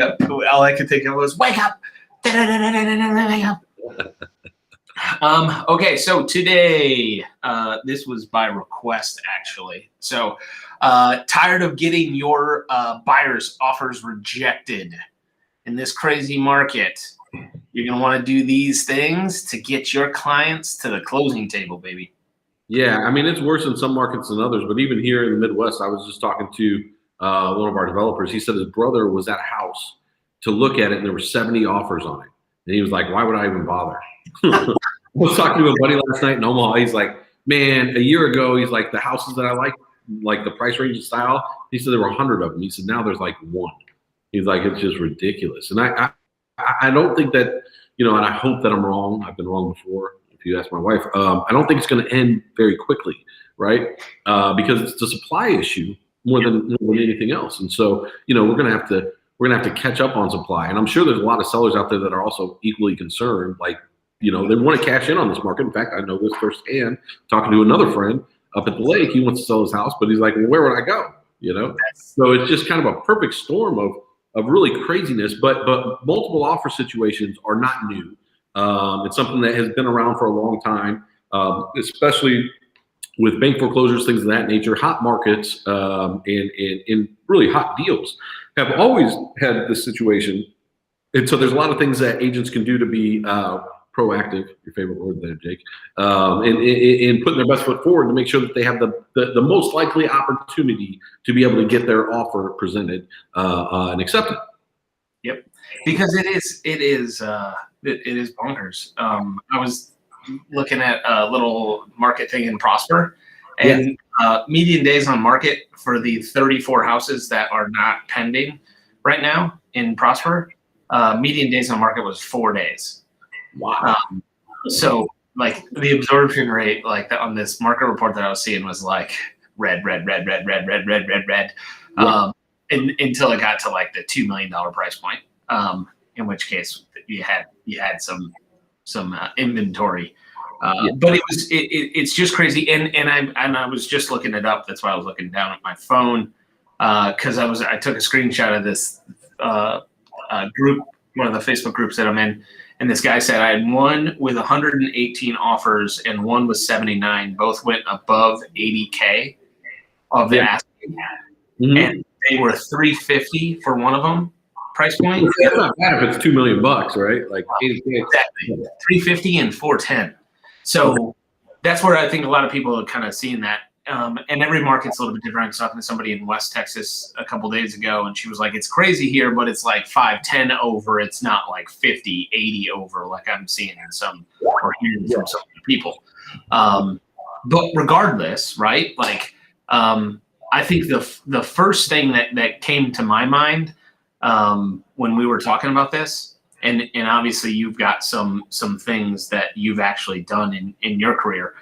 All I could think of was wake up. Wake up. Okay, so today, this was by request actually. So, tired of getting your buyers' offers rejected in this crazy market? You're gonna want to do these things to get your clients to the closing table, baby. Yeah, I mean, it's worse in some markets than others, but even here in the Midwest, I was just talking to one of our developers. He said his brother was at a house to look at it, and there were 70 offers on it. And he was like, why would I even bother? I was talking to a buddy last night in Omaha. He's like, man, a year ago, he's like, the houses that I like the price range and style, he said there were 100 of them. He said, now there's like one. He's like, it's just ridiculous. And I don't think that, and I hope that I'm wrong. I've been wrong before. If you ask my wife, I don't think it's going to end very quickly, right? Because it's a supply issue more than anything else. And so, we're going to have to catch up on supply. And I'm sure there's a lot of sellers out there that are also equally concerned. Like, they want to cash in on this market. In fact, I know this firsthand, talking to another friend up at the lake. He wants to sell his house, but he's like, well, where would I go? So it's just kind of a perfect storm of really craziness, but multiple offer situations are not new. It's something that has been around for a long time, especially with bank foreclosures, things of that nature. Hot markets and really hot deals have always had this situation. And so there's a lot of things that agents can do to be proactive, your favorite word there, Jake, and putting their best foot forward to make sure that they have the most likely opportunity to be able to get their offer presented and accepted. Yep, because it is bonkers. I was looking at a little market thing in Prosper, and median days on market for the 34 houses that are not pending right now in Prosper, median days on market was 4 days. Wow. So like the absorption rate, like on this market report that I was seeing was like red, until it got to like the $2 million price point. In which case you had some inventory, but it's just crazy. And I was just looking it up. That's why I was looking down at my phone because I took a screenshot of this group, one of the Facebook groups that I'm in. And this guy said, I had one with 118 offers and one with 79. Both went above 80K of the asking. Mm-hmm. And they were $350 for one of them price point. That's not bad if it's $2 million, right? Like 80K. Exactly. $350 and $410. So that's where I think a lot of people are kind of seeing that. And every market's a little bit different. I was talking to somebody in West Texas a couple days ago, and she was like, it's crazy here, but it's like 5-10 over. It's not like 50-80 over like I'm seeing in some or hearing from some people. But regardless, right? Like, I think the first thing that came to my mind when we were talking about this, and obviously you've got some things that you've actually done in your career,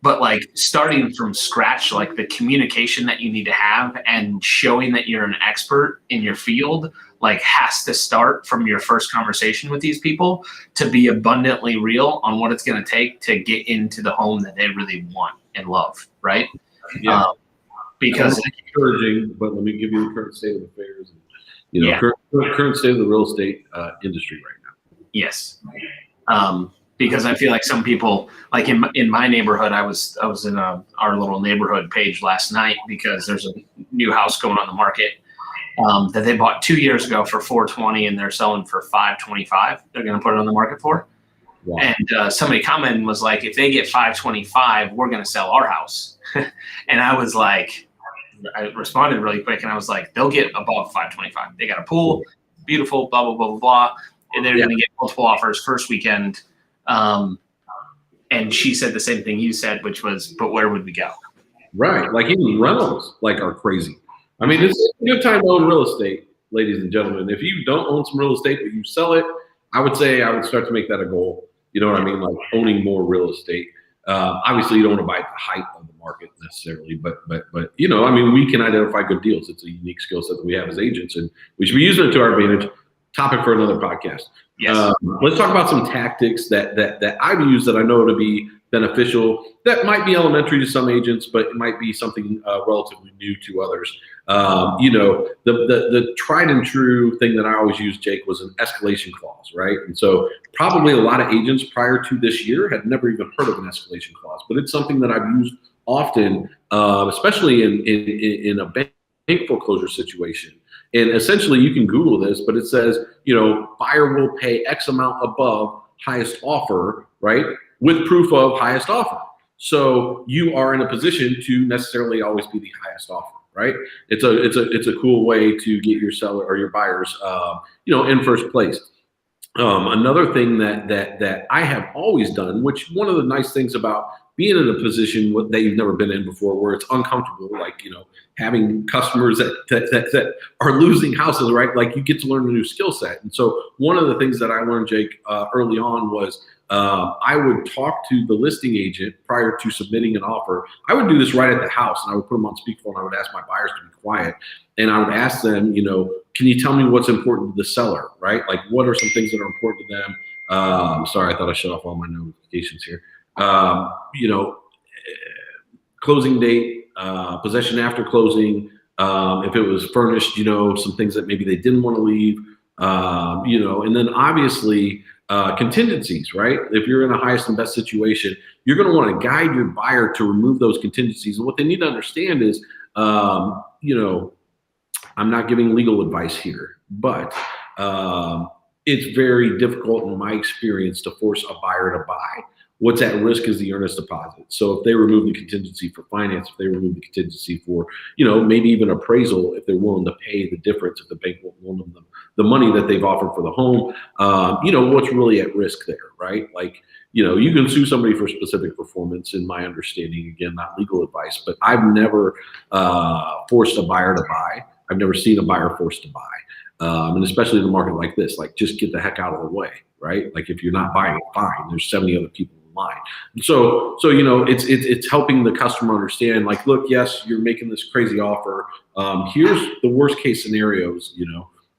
but like starting from scratch, like the communication that you need to have and showing that you're an expert in your field, like has to start from your first conversation with these people to be abundantly real on what it's going to take to get into the home that they really want and love, right? Yeah. Because it's encouraging, but let me give you the current state of affairs. Current state of the real estate industry right now. Yes. Because I feel like some people, like in my neighborhood, I was in our little neighborhood page last night because there's a new house going on the market that they bought 2 years ago for $420 and they're selling for $525. They're going to put it on the market for. Wow. And somebody commented and was like, if they get $525, we're going to sell our house. And I was like, I responded really quick and I was like, they'll get above $525. They got a pool, beautiful, blah, blah, blah, blah, blah. And they're going to get multiple offers first weekend. And she said the same thing you said, which was, but where would we go? Right. Like even rentals are crazy. I mean, it's a good time to own real estate, ladies and gentlemen. If you don't own some real estate, but you sell it, I would say I would start to make that a goal. You know what I mean? Like owning more real estate. Obviously you don't want to buy at the height of the market necessarily, but I mean, we can identify good deals. It's a unique skill set that we have as agents, and we should be using it to our advantage topic for another podcast. Yes. Let's talk about some tactics that I've used that I know to be beneficial. That might be elementary to some agents, but it might be something relatively new to others. The tried and true thing that I always used, Jake, was an escalation clause, right? And so probably a lot of agents prior to this year had never even heard of an escalation clause, but it's something that I've used often, especially in a bank foreclosure situation. And essentially, you can Google this, but it says, buyer will pay X amount above highest offer, right, with proof of highest offer. So you are in a position to necessarily always be the highest offer, right? It's a cool way to get your seller or your buyers, in first place. Another thing that I have always done, which one of the nice things about being in a position that you've never been in before, where it's uncomfortable, like, having customers that are losing houses, right? Like, you get to learn a new skill set. And so one of the things that I learned, Jake, early on was I would talk to the listing agent prior to submitting an offer. I would do this right at the house, and I would put them on speakerphone. I would ask my buyers to be quiet, and I would ask them, can you tell me what's important to the seller, right? Like, what are some things that are important to them? Sorry, I thought I shut off all my notifications here. Closing date, possession after closing, if it was furnished, some things that maybe they didn't want to leave, and then obviously contingencies, right? If you're in a highest and best situation, you're going to want to guide your buyer to remove those contingencies. And what they need to understand is, I'm not giving legal advice here, but it's very difficult in my experience to force a buyer to buy. What's at risk is the earnest deposit. So if they remove the contingency for finance, if they remove the contingency for, maybe even appraisal, if they're willing to pay the difference, if the bank won't loan them the money that they've offered for the home, what's really at risk there, right? Like, you can sue somebody for specific performance, in my understanding, again, not legal advice, but I've never forced a buyer to buy. I've never seen a buyer forced to buy. And especially in a market like this, like, just get the heck out of the way, right? Like, if you're not buying it, fine. There's 70 other people in line. So it's helping the customer understand, like, look, yes, you're making this crazy offer. Here's the worst case scenarios,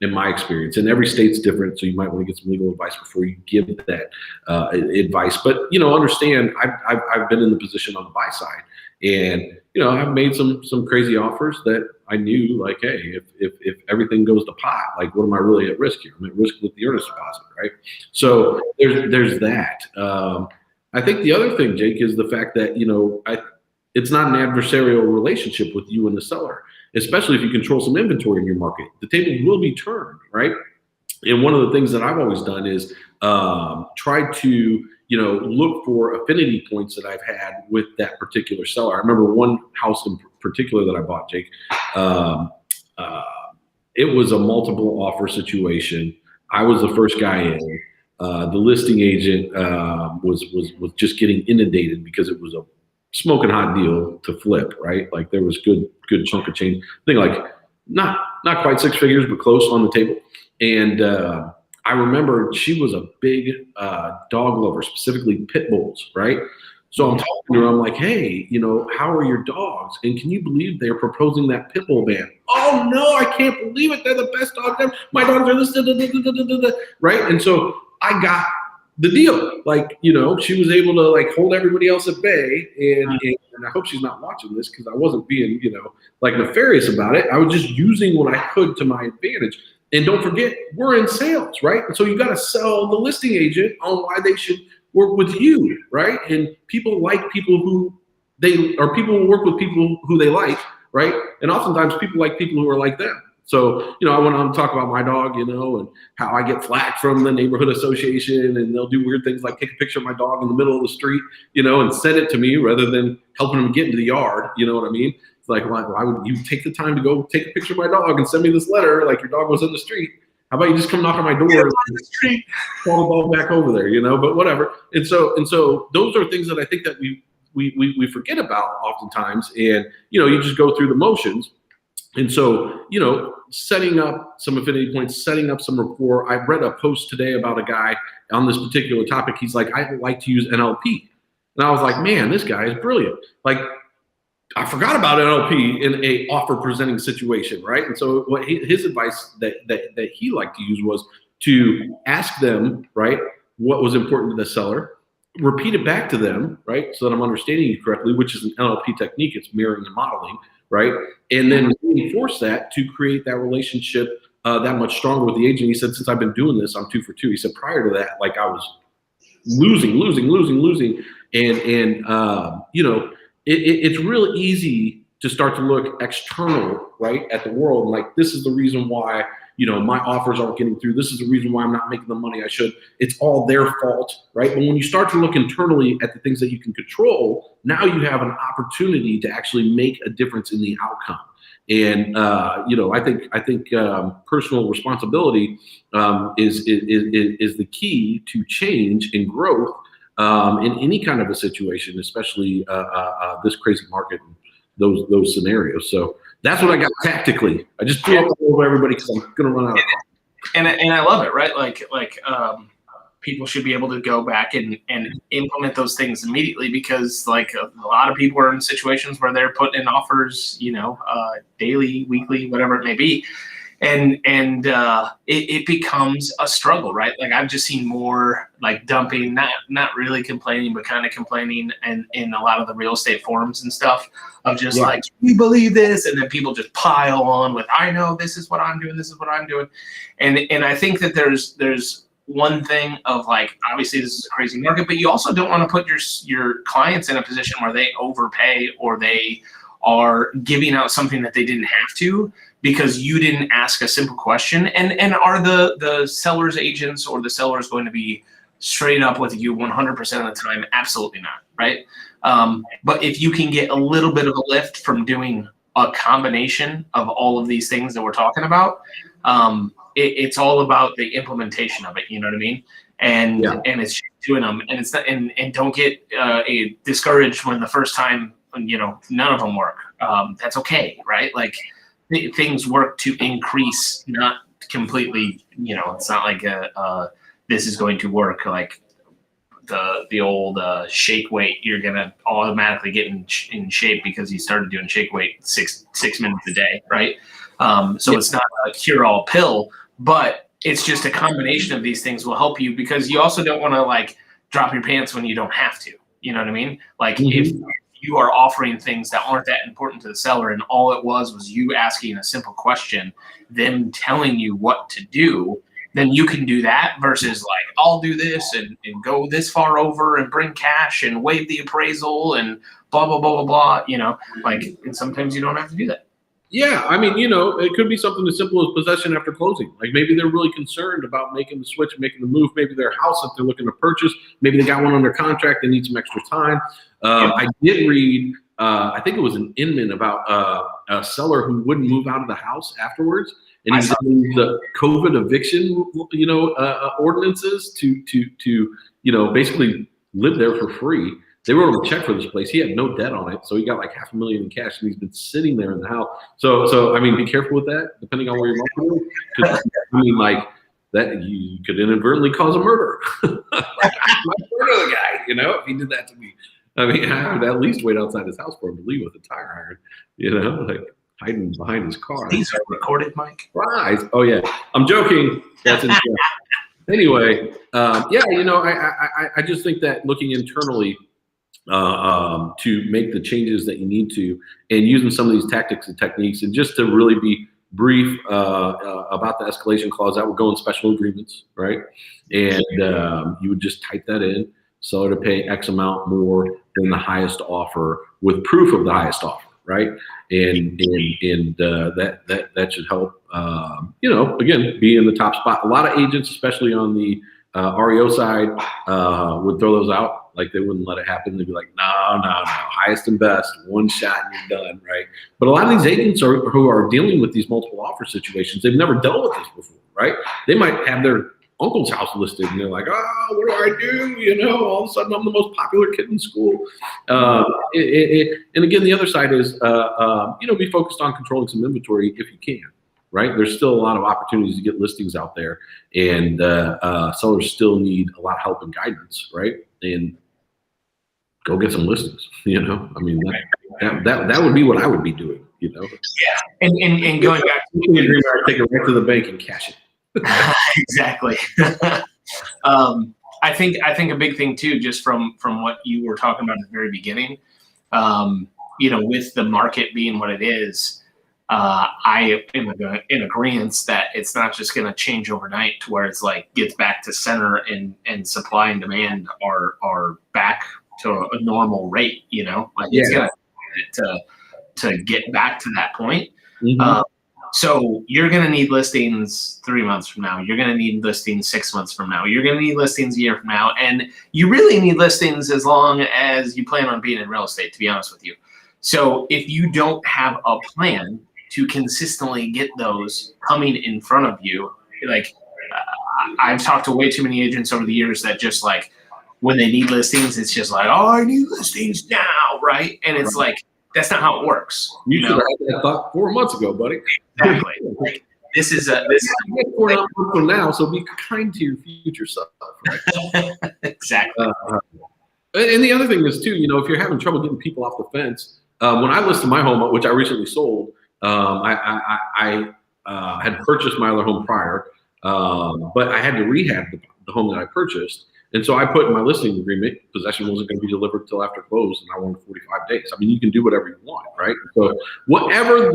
in my experience. And every state's different, so you might want to get some legal advice before you give that advice. But understand, I've been in the position on the buy side, and I've made some crazy offers that I knew, like, hey, if everything goes to pot, like, what am I really at risk here? I'm at risk with the earnest deposit, right? So there's that. I think the other thing, Jake, is the fact that it's not an adversarial relationship with you and the seller, especially if you control some inventory in your market. The table will be turned, right? And one of the things that I've always done is try to look for affinity points that I've had with that particular seller. I remember one house in particular that I bought, Jake. It was a multiple offer situation. I was the first guy in. The listing agent was just getting inundated because it was a smoking hot deal to flip, right? Like, there was good chunk of change. I think, like, not quite six figures, but close on the table. And I remember she was a big dog lover, specifically pit bulls, right? So I'm talking to her, I'm like, hey, how are your dogs? And can you believe they're proposing that pit bull ban? Oh no, I can't believe it. They're the best dogs ever. My dogs are this, right? And so I got the deal. Like, she was able to, like, hold everybody else at bay. And I hope she's not watching this, because I wasn't being, like, nefarious about it. I was just using what I could to my advantage. And don't forget, we're in sales, right? And so you got to sell the listing agent on why they should work with you, right? And people like people who people will work with people who they like, right? And oftentimes people like people who are like them. So, I went on to talk about my dog, and how I get flack from the neighborhood association, and they'll do weird things like take a picture of my dog in the middle of the street, and send it to me rather than helping them get into the yard. You know what I mean? It's like, why would you take the time to go take a picture of my dog and send me this letter like your dog was in the street? How about you just come knock on my door and call the ball back over there, but whatever. And so those are things that I think that we forget about oftentimes. And, you just go through the motions. And so, setting up some affinity points, setting up some rapport. I read a post today about a guy on this particular topic. He's like, I like to use NLP. And I was like, man, this guy is brilliant. Like, I forgot about NLP in a offer presenting situation, right? And so what his advice that he liked to use was, to ask them, right, what was important to the seller, repeat it back to them, right, so that I'm understanding you correctly, which is an NLP technique. It's mirroring and modeling, right, and then reinforce that to create that relationship that much stronger with the agent. He said, since I've been doing this, I'm 2 for 2. He said, prior to that, like I was losing, and it's real easy to start to look external, right, at the world. Like, this is the reason why, my offers aren't getting through. This is the reason why I'm not making the money I should. It's all their fault, right? But when you start to look internally at the things that you can control, now you have an opportunity to actually make a difference in the outcome. And I think personal responsibility is the key to change and growth in any kind of a situation, especially this crazy market and those scenarios. So that's what I got tactically. I just threw up over everybody because I'm going to run out of time. And I love it, right? Like people should be able to go back and implement those things immediately, because like a lot of people are in situations where they're putting in offers, daily, weekly, whatever it may be. And it becomes a struggle, right? Like I've just seen more like dumping, not really complaining, but kind of complaining, and in a lot of the real estate forums and stuff of just like, we believe this, and then people just pile on with, I know this is what I'm doing, this is what I'm doing, and I think that there's one thing of like, obviously this is a crazy market, but you also don't want to put your clients in a position where they overpay or they are giving out something that they didn't have to, because you didn't ask a simple question. And are the seller's agents or the sellers going to be straight up with you 100% of the time? Absolutely not, right? But if you can get a little bit of a lift from doing a combination of all of these things that we're talking about, it's all about the implementation of it. You know what I mean? And it's doing them, and it's not, and don't get discouraged when the first time none of them work. That's okay, right? Like things work to increase, not completely. It's not like this is going to work like the old shake weight. You're gonna automatically get in shape because you started doing shake weight six minutes a day, right? So it's not a cure-all pill, but it's just a combination of these things will help you, because you also don't want to like drop your pants when you don't have to. You know what I mean? Like if you are offering things that aren't that important to the seller, and all it was you asking a simple question, them telling you what to do, then you can do that versus like, I'll do this and go this far over and bring cash and waive the appraisal and blah, blah, blah, blah, blah, and sometimes you don't have to do that. Yeah, I mean, it could be something as simple as possession after closing. Like maybe they're really concerned about making the switch, making the move. Maybe their house that they're looking to purchase, maybe they got one under contract, they need some extra time. I did read, I think it was an Inman about a seller who wouldn't move out of the house afterwards, and he's using the COVID eviction, ordinances to basically live there for free. They wrote him a check for this place. He had no debt on it, so he got like $500,000 in cash, and he's been sitting there in the house. So I mean, be careful with that, depending on where you're marketing. Because I mean, like that, you could inadvertently cause a murder. Like, I might murder the guy, if he did that to me. I mean, I would at least wait outside his house for him to leave with a tire iron, like hiding behind his car. These are recorded, Mike. Right? Oh yeah, I'm joking. That's insane. Anyway, I just think that looking internally to make the changes that you need to, and using some of these tactics and techniques, and just to really be brief about the escalation clause, that would go in special agreements, right? And you would just type that in, seller to pay X amount more than the highest offer with proof of the highest offer, right? And that should help, again, be in the top spot. A lot of agents, especially on the REO side, would throw those out. Like they wouldn't let it happen. They'd be like, no, highest and best, one shot and you're done, right? But a lot of these agents who are dealing with these multiple offer situations, they've never dealt with this before, right? They might have their uncle's house listed, and they're like, oh, what do I do? All of a sudden I'm the most popular kid in school. And again, the other side is, be focused on controlling some inventory if you can, right? There's still a lot of opportunities to get listings out there, and sellers still need a lot of help and guidance, right? And go get some listings, I mean, that would be what I would be doing, Yeah. And going back to the agreement, take it right to the bank and cash it. Exactly. I think a big thing too, just from what you were talking about at the very beginning, with the market being what it is, I am in agreement that it's not just going to change overnight to where it's like gets back to center and supply and demand are back to a normal rate. It's going to get back to that point. Mm-hmm. So you're going to need listings 3 months from now. You're going to need listings 6 months from now. You're going to need listings a year from now. And you really need listings as long as you plan on being in real estate, to be honest with you. So if you don't have a plan to consistently get those coming in front of you, I've talked to way too many agents over the years that just like, when they need listings, it's just like, oh, I need listings now, right? And it's like, that's not how it works. You should have had that thought 4 months ago, buddy. Exactly. This is 4 months from now, so be kind to your future self, right? Exactly. And the other thing is too, if you're having trouble getting people off the fence, when I listed my home, which I recently sold, I had purchased my other home prior, but I had to rehab the home that I purchased. And so I put in my listing agreement, possession wasn't going to be delivered till after close, and I wanted 45 days. I mean, you can do whatever you want, right? So whatever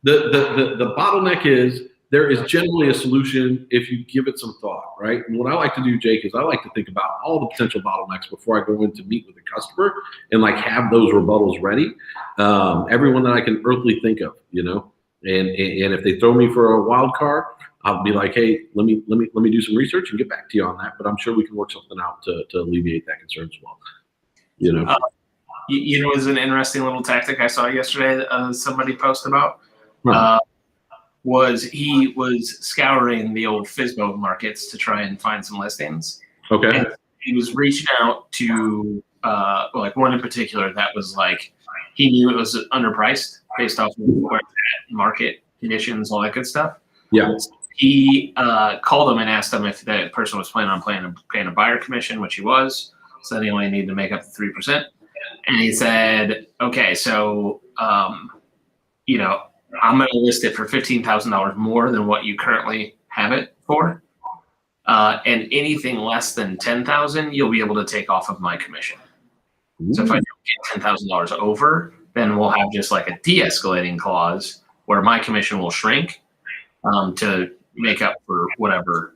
the bottleneck is, there is generally a solution if you give it some thought, right? And what I like to do, Jake, is I like to think about all the potential bottlenecks before I go in to meet with the customer and like have those rebuttals ready. Everyone that I can earthly think of, and if they throw me for a wild card, I'll be like, hey, let me do some research and get back to you on that. But I'm sure we can work something out to alleviate that concern as well. It was an interesting little tactic I saw yesterday. Somebody posted about he was scouring the old FSBO markets to try and find some listings. Okay. And he was reaching out to like one in particular that was like he knew it was underpriced based off of where it's at, market conditions, all that good stuff. Yeah. He called him and asked him if that person was planning on paying a buyer commission, which he was. So then he only needed to make up the 3%. And he said, okay, so, I'm going to list it for $15,000 more than what you currently have it for. And anything less than $10,000, you'll be able to take off of my commission. Ooh. So if I don't get $10,000 over, then we'll have just like a de-escalating clause where my commission will shrink to make up for whatever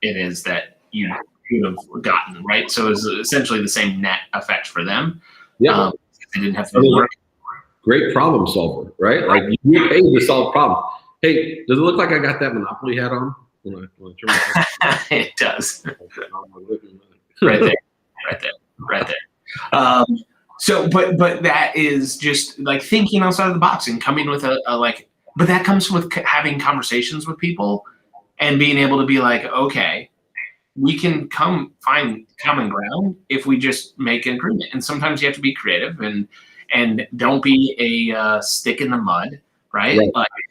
it is that you would have gotten, right? So it's essentially the same net effect for them. Yeah. They didn't have to do work. Great problem solver, right? Like you paid to solve problems. Hey, does it look like I got that Monopoly hat on? It does. Right there. So, but that is just like thinking outside of the box and coming with but that comes with having conversations with people and being able to be like, okay, we can find common ground if we just make an agreement. And sometimes you have to be creative and don't be a stick in the mud, right?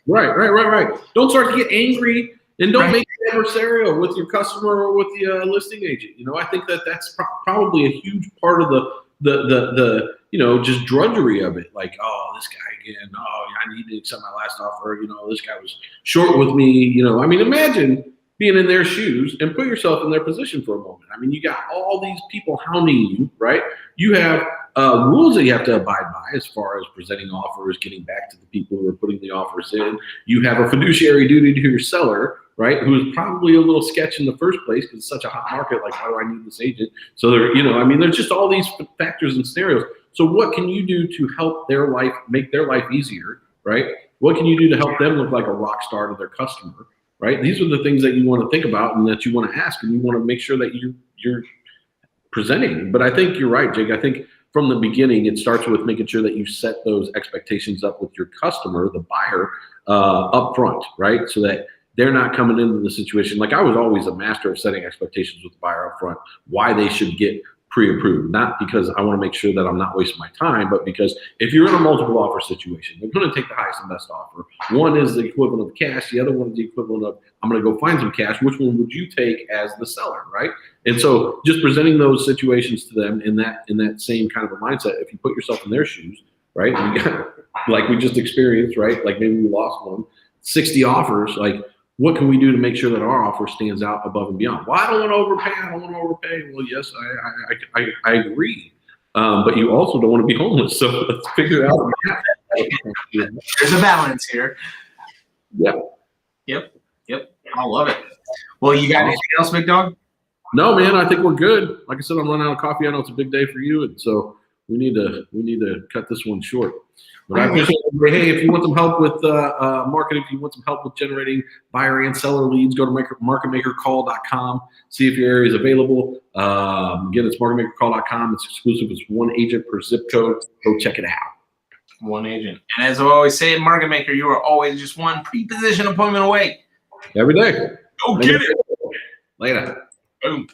Right. Don't start to get angry and don't make it adversarial with your customer or with the listing agent. I think that's probably a huge part of the just drudgery of it. Like, oh, this guy again. Oh, I needed to accept my last offer. This guy was short with me. I mean, imagine being in their shoes and put yourself in their position for a moment. I mean, you got all these people hounding you, right? You have rules that you have to abide by as far as presenting offers, getting back to the people who are putting the offers in. You have a fiduciary duty to your seller, right? Who is probably a little sketch in the first place because it's such a hot market. Like, why do I need this agent? So there's just all these factors and scenarios. So what can you do to help make their life easier, right? What can you do to help them look like a rock star to their customer, right? These are the things that you want to think about and that you want to ask, and you want to make sure that you're presenting. But I think you're right, Jake. I think from the beginning, it starts with making sure that you set those expectations up with your customer, the buyer, up front, right? So that they're not coming into the situation. Like, I was always a master of setting expectations with the buyer up front, why they should get pre-approved, not because I want to make sure that I'm not wasting my time, but because if you're in a multiple offer situation, they're going to take the highest and best offer. One is the equivalent of cash. The other one is the equivalent of, I'm going to go find some cash. Which one would you take as the seller, right? And so just presenting those situations to them in that same kind of a mindset, if you put yourself in their shoes, right? You got, like we just experienced, right? Like maybe we lost one, 60 offers. Like, what can we do to make sure that our offer stands out above and beyond? Well, I don't want to overpay. I don't want to overpay. Well, yes, I agree. But you also don't want to be homeless. So let's figure it out. There's a balance here. Yeah. Yep. I love it. Well, you got anything else, Big Dog? No, man, I think we're good. Like I said, I'm running out of coffee. I know it's a big day for you, and so we need to cut this one short. But I appreciate it. Hey, if you want some help with marketing, if you want some help with generating buyer and seller leads, go to marketmakercall.com. See if your area is available. Again, it's marketmakercall.com. It's exclusive. It's one agent per zip code. Go check it out. One agent. And as I always say in Market Maker, you are always just one pre-position appointment away. Every day. Go get it. Later. Boom.